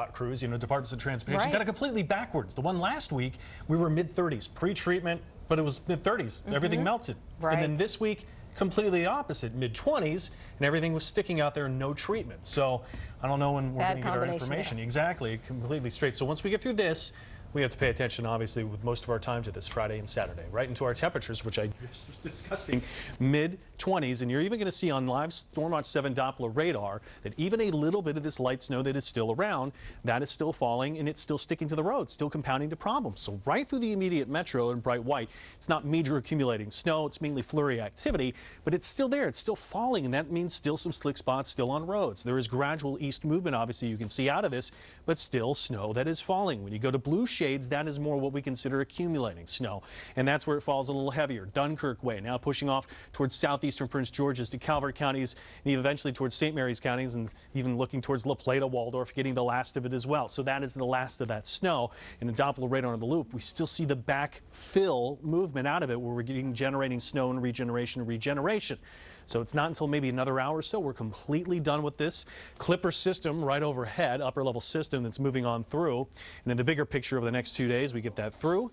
crews, departments of transportation, got it completely backwards. The one last week, we were mid-30s, pre-treatment, but it was mid-30s. Everything melted. And then this week, completely opposite, mid-20s, and everything was sticking out there, no treatment. So I don't know when we're going to get our information. Exactly, completely straight. So once we get through this, we have to pay attention, obviously, with most of our time to this Friday and Saturday, right into our temperatures, which I just was discussing, mid-20s. And you're even going to see on live Stormwatch 7 Doppler radar that even a little bit of this light snow that is still around, that is still falling, and it's still sticking to the road, still compounding the problem. So right through the immediate metro in bright white, it's not major accumulating snow, it's mainly flurry activity, but it's still there, it's still falling, and that means still some slick spots still on roads. There is gradual east movement, obviously, you can see out of this, but still snow that is falling. When you go to blue shades, that is more what we consider accumulating snow, and that's where it falls a little heavier. Dunkirk way, now pushing off towards southeastern Prince George's to Calvert counties, and even eventually towards St. Mary's counties, and even looking towards La Plata, Waldorf, getting the last of it as well. So that is the last of that snow. In the Doppler radar on the loop, we still see the backfill movement out of it, where we're generating snow and regeneration. So it's not until maybe another hour or so we're completely done with this Clipper system right overhead, upper level system that's moving on through. And in the bigger picture of the next 2 days, we get that through,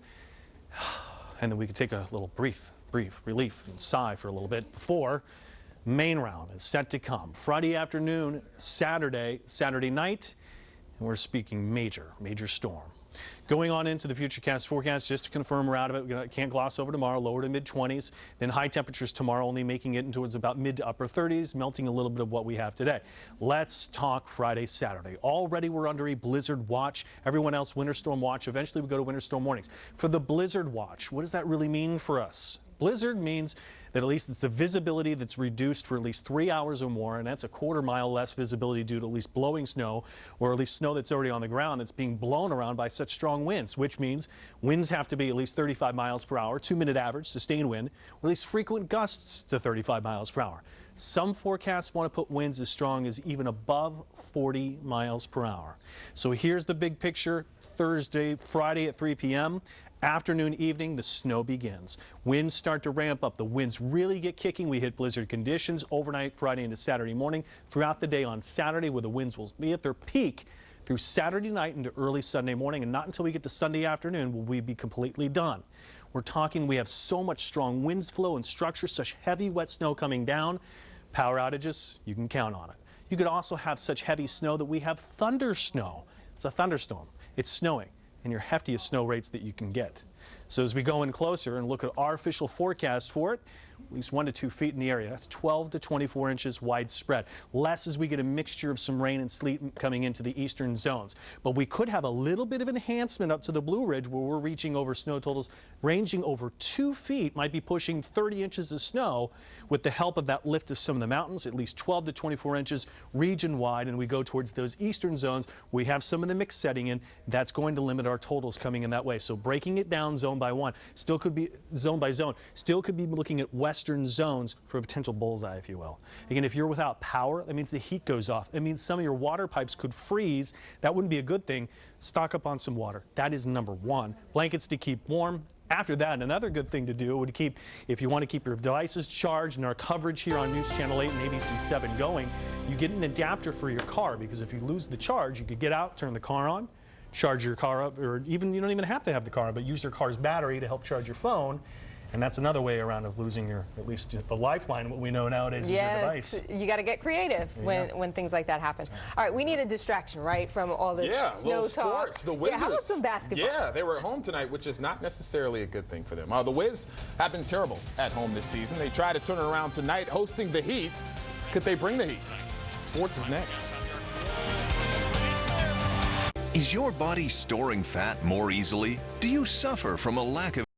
and then we can take a little brief relief and sigh for a little bit before main round is set to come. Friday afternoon, Saturday night, and we're speaking major storm. Going on into the Futurecast forecast, just to confirm we're out of it. We can't gloss over tomorrow, lower to mid-20s. Then high temperatures tomorrow, only making it towards about mid to upper 30s, melting a little bit of what we have today. Let's talk Friday, Saturday. Already we're under a blizzard watch. Everyone else, winter storm watch. Eventually we go to winter storm warnings. For the blizzard watch, what does that really mean for us? Blizzard means that at least it's the visibility that's reduced for at least 3 hours or more, and that's a quarter mile less visibility due to at least blowing snow, or at least snow that's already on the ground that's being blown around by such strong winds, which means winds have to be at least 35 miles per hour, 2-minute average, sustained wind, or at least frequent gusts to 35 miles per hour. Some forecasts want to put winds as strong as even above 40 miles per hour. So here's the big picture. Thursday, Friday at 3 p.m. Afternoon, evening, the snow begins. Winds start to ramp up. The winds really get kicking. We hit blizzard conditions overnight, Friday into Saturday morning. Throughout the day on Saturday, where the winds will be at their peak through Saturday night into early Sunday morning, and not until we get to Sunday afternoon will we be completely done. We're talking, we have so much strong wind flow and structure, such heavy wet snow coming down. Power outages, you can count on it. You could also have such heavy snow that we have thunder snow. It's a thunderstorm. It's snowing, and your heftiest snow rates that you can get. So as we go in closer and look at our official forecast for it, at least 1 to 2 feet in the area. That's 12 to 24 inches widespread. Less as we get a mixture of some rain and sleet coming into the eastern zones. But we could have a little bit of enhancement up to the Blue Ridge, where we're reaching over snow totals ranging over 2 feet, might be pushing 30 inches of snow with the help of that lift of some of the mountains, at least 12 to 24 inches region-wide. And we go towards those eastern zones. We have some of the mix setting in. That's going to limit our totals coming in that way. So breaking it down zone by one, still could be zone by zone, still could be looking at western zones for a potential bullseye, if you will. Again, if you're without power, that means the heat goes off. It means some of your water pipes could freeze. That wouldn't be a good thing. Stock up on some water. That is number one. Blankets to keep warm. After that, another good thing to do would keep, if you want to keep your devices charged and our coverage here on News Channel 8 and ABC 7 going, you get an adapter for your car, because if you lose the charge, you could get out, turn the car on, charge your car up, or even you don't even have to have the car, but use your car's battery to help charge your phone. And that's another way around of losing your, at least the lifeline, what we know nowadays is your device. You got to get creative when things like that happen. All right, we need a distraction, right, from all this snow talk. Sports. The Wizards. How about some basketball? Yeah, they were at home tonight, which is not necessarily a good thing for them. The Wiz have been terrible at home this season. They try to turn it around tonight, hosting the Heat. Could they bring the Heat? Sports is next. Is your body storing fat more easily? Do you suffer from a lack of